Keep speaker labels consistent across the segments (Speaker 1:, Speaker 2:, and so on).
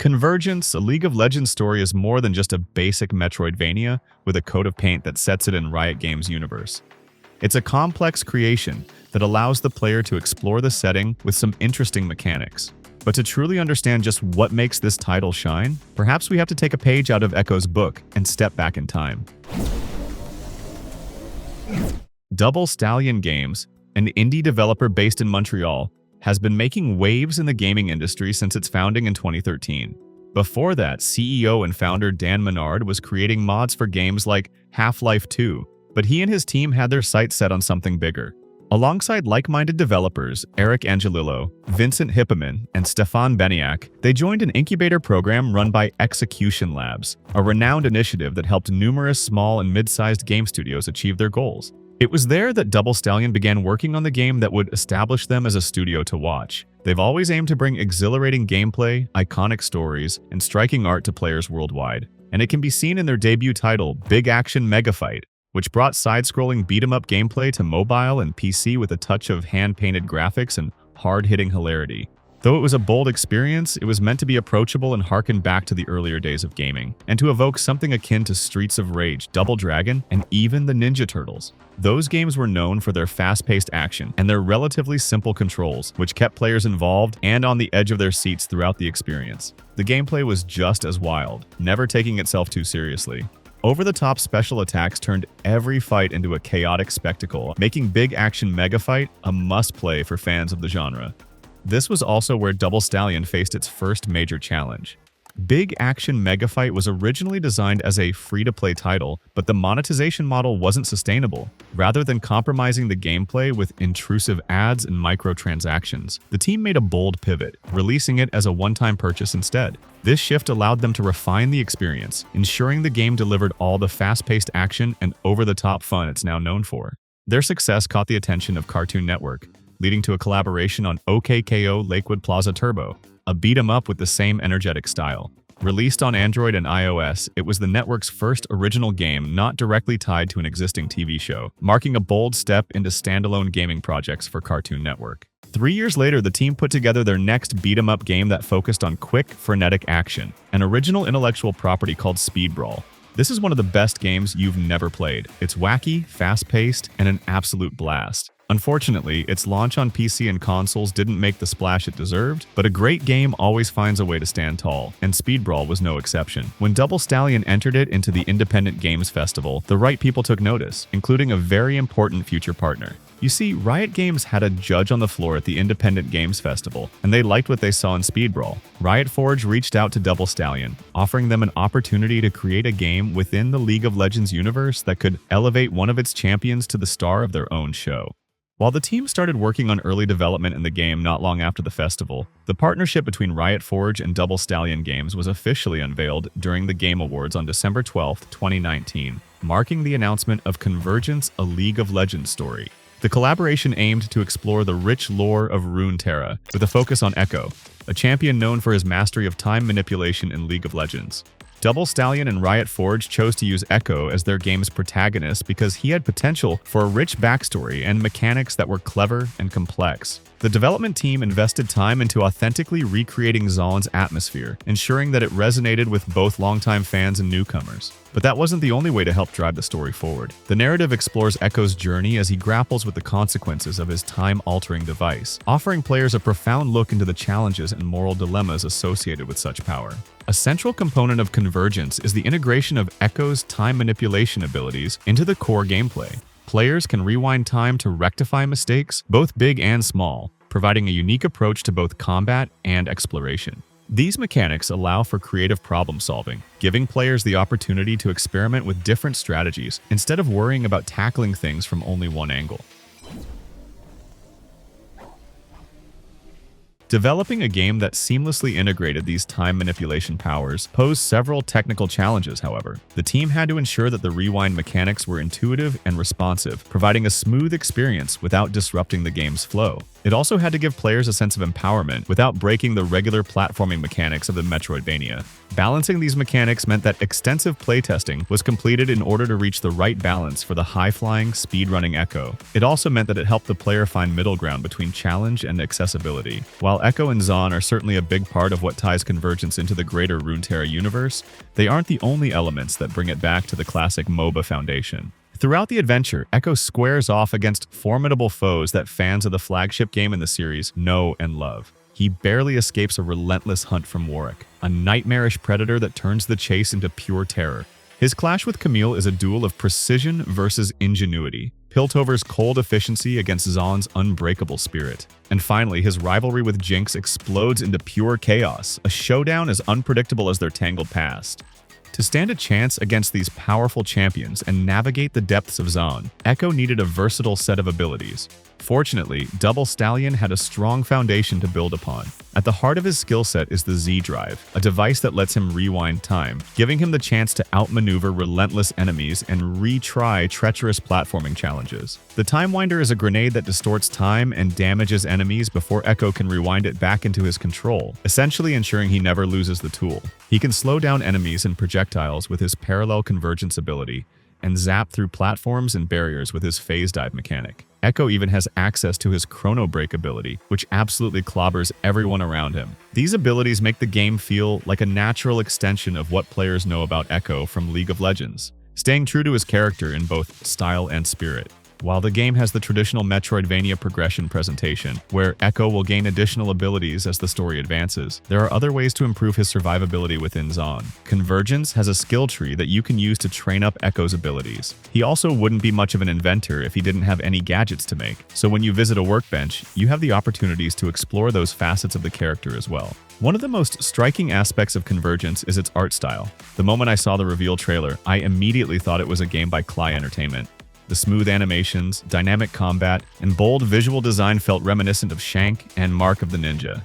Speaker 1: Convergence, a League of Legends story, is more than just a basic Metroidvania with a coat of paint that sets it in Riot Games' universe. It's a complex creation that allows the player to explore the setting with some interesting mechanics. But to truly understand just what makes this title shine, perhaps we have to take a page out of Ekko's book and step back in time. Stallion Games, an indie developer based in Montreal, has been making waves in the gaming industry since its founding in 2013. Before that, CEO and founder Dan Menard was creating mods for games like Half-Life 2, but he and his team had their sights set on something bigger. Alongside like-minded developers Eric Angelillo, Vincent Hippeman, and Stefan Beniak, they joined an incubator program run by Execution Labs, a renowned initiative that helped numerous small and mid-sized game studios achieve their goals. It was there that Stallion began working on the game that would establish them as a studio to watch. They've always aimed to bring exhilarating gameplay, iconic stories, and striking art to players worldwide. And it can be seen in their debut title, Big Action Mega Fight, which brought side-scrolling beat-em-up gameplay to mobile and PC with a touch of hand-painted graphics and hard-hitting hilarity. Though it was a bold experience, it was meant to be approachable and harken back to the earlier days of gaming, and to evoke something akin to Streets of Rage, Double Dragon, and even the Ninja Turtles. Those games were known for their fast-paced action and their relatively simple controls, which kept players involved and on the edge of their seats throughout the experience. The gameplay was just as wild, never taking itself too seriously. Over-the-top special attacks turned every fight into a chaotic spectacle, making Big Action Mega Fight a must-play for fans of the genre. This was also where Stallion faced its first major challenge. Big Action Mega Fight was originally designed as a free-to-play title, but the monetization model wasn't sustainable. Rather than compromising the gameplay with intrusive ads and microtransactions, the team made a bold pivot, releasing it as a one-time purchase instead. This shift allowed them to refine the experience, ensuring the game delivered all the fast-paced action and over-the-top fun it's now known for. Their success caught the attention of Cartoon Network, leading to a collaboration on OKKO Lakewood Plaza Turbo, a beat-em-up with the same energetic style. Released on Android and iOS, it was the network's first original game not directly tied to an existing TV show, marking a bold step into standalone gaming projects for Cartoon Network. 3 years later, the team put together their next beat-em-up game that focused on quick, frenetic action, an original intellectual property called Speed Brawl. This is one of the best games you've never played. It's wacky, fast-paced, and an absolute blast. Unfortunately, its launch on PC and consoles didn't make the splash it deserved, but a great game always finds a way to stand tall, and Speed Brawl was no exception. When Stallion entered it into the Independent Games Festival, the right people took notice, including a very important future partner. You see, Riot Games had a judge on the floor at the Independent Games Festival, and they liked what they saw in Speed Brawl. Riot Forge reached out to Stallion, offering them an opportunity to create a game within the League of Legends universe that could elevate one of its champions to the star of their own show. While the team started working on early development in the game not long after the festival, the partnership between Riot Forge and Stallion Games was officially unveiled during the Game Awards on December 12, 2019, marking the announcement of Convergence, a League of Legends story. The collaboration aimed to explore the rich lore of Runeterra, with a focus on Ekko, a champion known for his mastery of time manipulation in League of Legends. Stallion and Riot Forge chose to use Ekko as their game's protagonist because he had potential for a rich backstory and mechanics that were clever and complex. The development team invested time into authentically recreating Zaun's atmosphere, ensuring that it resonated with both longtime fans and newcomers. But that wasn't the only way to help drive the story forward. The narrative explores Ekko's journey as he grapples with the consequences of his time-altering device, offering players a profound look into the challenges and moral dilemmas associated with such power. A central component of Convergence is the integration of Ekko's time manipulation abilities into the core gameplay. Players can rewind time to rectify mistakes, both big and small, providing a unique approach to both combat and exploration. These mechanics allow for creative problem-solving, giving players the opportunity to experiment with different strategies instead of worrying about tackling things from only one angle. Developing a game that seamlessly integrated these time manipulation powers posed several technical challenges, however. The team had to ensure that the rewind mechanics were intuitive and responsive, providing a smooth experience without disrupting the game's flow. It also had to give players a sense of empowerment without breaking the regular platforming mechanics of the Metroidvania. Balancing these mechanics meant that extensive playtesting was completed in order to reach the right balance for the high-flying, speed-running Ekko. It also meant that it helped the player find middle ground between challenge and accessibility, while Ekko and Zaun are certainly a big part of what ties Convergence into the greater Runeterra universe, they aren't the only elements that bring it back to the classic MOBA foundation. Throughout the adventure, Ekko squares off against formidable foes that fans of the flagship game in the series know and love. He barely escapes a relentless hunt from Warwick, a nightmarish predator that turns the chase into pure terror. His clash with Camille is a duel of precision versus ingenuity, Piltover's cold efficiency against Zaun's unbreakable spirit. And finally, his rivalry with Jinx explodes into pure chaos, a showdown as unpredictable as their tangled past. To stand a chance against these powerful champions and navigate the depths of Zaun, Ekko needed a versatile set of abilities. Fortunately, Double Stallion had a strong foundation to build upon. At the heart of his skill set is the Z-Drive, a device that lets him rewind time, giving him the chance to outmaneuver relentless enemies and retry treacherous platforming challenges. The Time Winder is a grenade that distorts time and damages enemies before Ekko can rewind it back into his control, essentially ensuring he never loses the tool. He can slow down enemies and projectiles with his parallel convergence ability, and zap through platforms and barriers with his phase dive mechanic. Ekko even has access to his Chrono Break ability, which absolutely clobbers everyone around him. These abilities make the game feel like a natural extension of what players know about Ekko from League of Legends, staying true to his character in both style and spirit. While the game has the traditional Metroidvania progression presentation, where Ekko will gain additional abilities as the story advances, there are other ways to improve his survivability within Zaun. Convergence has a skill tree that you can use to train up Ekko's abilities. He also wouldn't be much of an inventor if he didn't have any gadgets to make, so when you visit a workbench, you have the opportunities to explore those facets of the character as well. One of the most striking aspects of Convergence is its art style. The moment I saw the reveal trailer, I immediately thought it was a game by Klei Entertainment. The smooth animations, dynamic combat, and bold visual design felt reminiscent of Shank and Mark of the Ninja.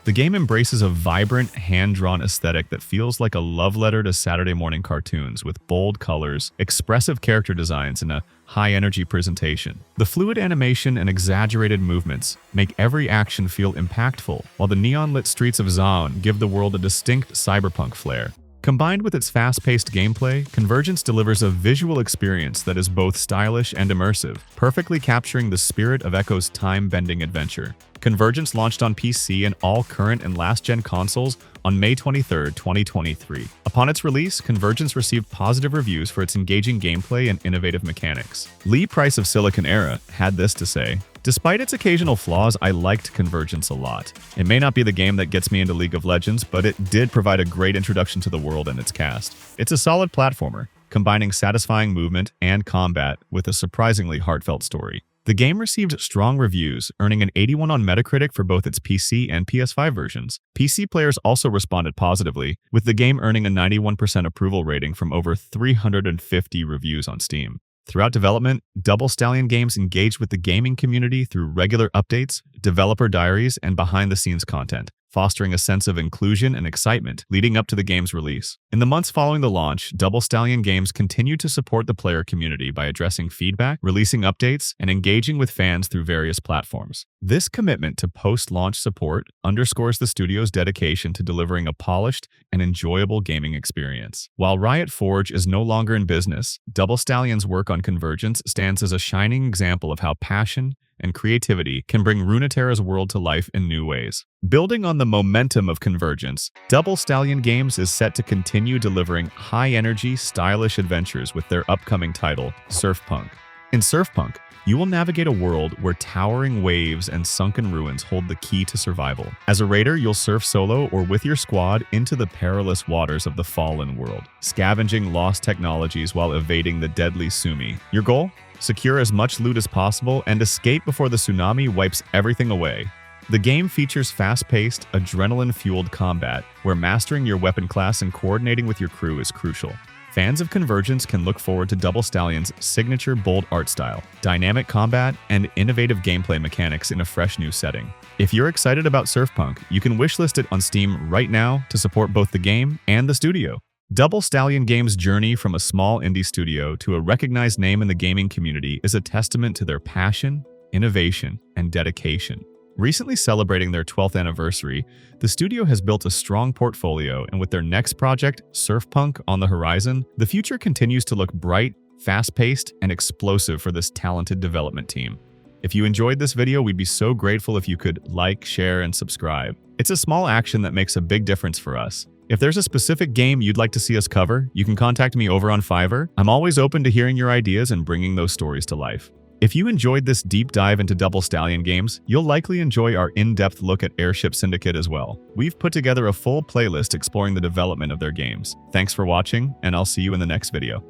Speaker 1: The game embraces a vibrant, hand-drawn aesthetic that feels like a love letter to Saturday morning cartoons with bold colors, expressive character designs, and a high-energy presentation. The fluid animation and exaggerated movements make every action feel impactful, while the neon-lit streets of Zaun give the world a distinct cyberpunk flair. Combined with its fast-paced gameplay, Convergence delivers a visual experience that is both stylish and immersive, perfectly capturing the spirit of Ekko's time-bending adventure. Convergence launched on PC and all current and last-gen consoles on May 23, 2023. Upon its release, Convergence received positive reviews for its engaging gameplay and innovative mechanics. Lee Price of Silicon Era had this to say: "Despite its occasional flaws, I liked Convergence a lot. It may not be the game that gets me into League of Legends, but it did provide a great introduction to the world and its cast. It's a solid platformer, combining satisfying movement and combat with a surprisingly heartfelt story." The game received strong reviews, earning an 81 on Metacritic for both its PC and PS5 versions. PC players also responded positively, with the game earning a 91% approval rating from over 350 reviews on Steam. Throughout development, Double Stallion Games engaged with the gaming community through regular updates, developer diaries, and behind-the-scenes content, fostering a sense of inclusion and excitement leading up to the game's release. In the months following the launch, Double Stallion Games continued to support the player community by addressing feedback, releasing updates, and engaging with fans through various platforms. This commitment to post-launch support underscores the studio's dedication to delivering a polished and enjoyable gaming experience. While Riot Forge is no longer in business, Double Stallion's work on Convergence stands as a shining example of how passion and creativity can bring Runeterra's world to life in new ways. Building on the momentum of Convergence, Double Stallion Games is set to continue delivering high-energy, stylish adventures with their upcoming title, Surfpunk. In Surfpunk, you will navigate a world where towering waves and sunken ruins hold the key to survival. As a raider, you'll surf solo or with your squad into the perilous waters of the fallen world, scavenging lost technologies while evading the deadly Sumi. Your goal? Secure as much loot as possible and escape before the tsunami wipes everything away. The game features fast-paced, adrenaline-fueled combat, where mastering your weapon class and coordinating with your crew is crucial. Fans of Convergence can look forward to Double Stallion's signature bold art style, dynamic combat, and innovative gameplay mechanics in a fresh new setting. If you're excited about Surfpunk, you can wishlist it on Steam right now to support both the game and the studio. Double Stallion Games' journey from a small indie studio to a recognized name in the gaming community is a testament to their passion, innovation, and dedication. Recently celebrating their 12th anniversary, the studio has built a strong portfolio, and with their next project, Surfpunk, on the horizon, the future continues to look bright, fast-paced, and explosive for this talented development team. If you enjoyed this video, we'd be so grateful if you could like, share, and subscribe. It's a small action that makes a big difference for us. If there's a specific game you'd like to see us cover, you can contact me over on Fiverr. I'm always open to hearing your ideas and bringing those stories to life. If you enjoyed this deep dive into Double Stallion Games, you'll likely enjoy our in-depth look at Airship Syndicate as well. We've put together a full playlist exploring the development of their games. Thanks for watching, and I'll see you in the next video.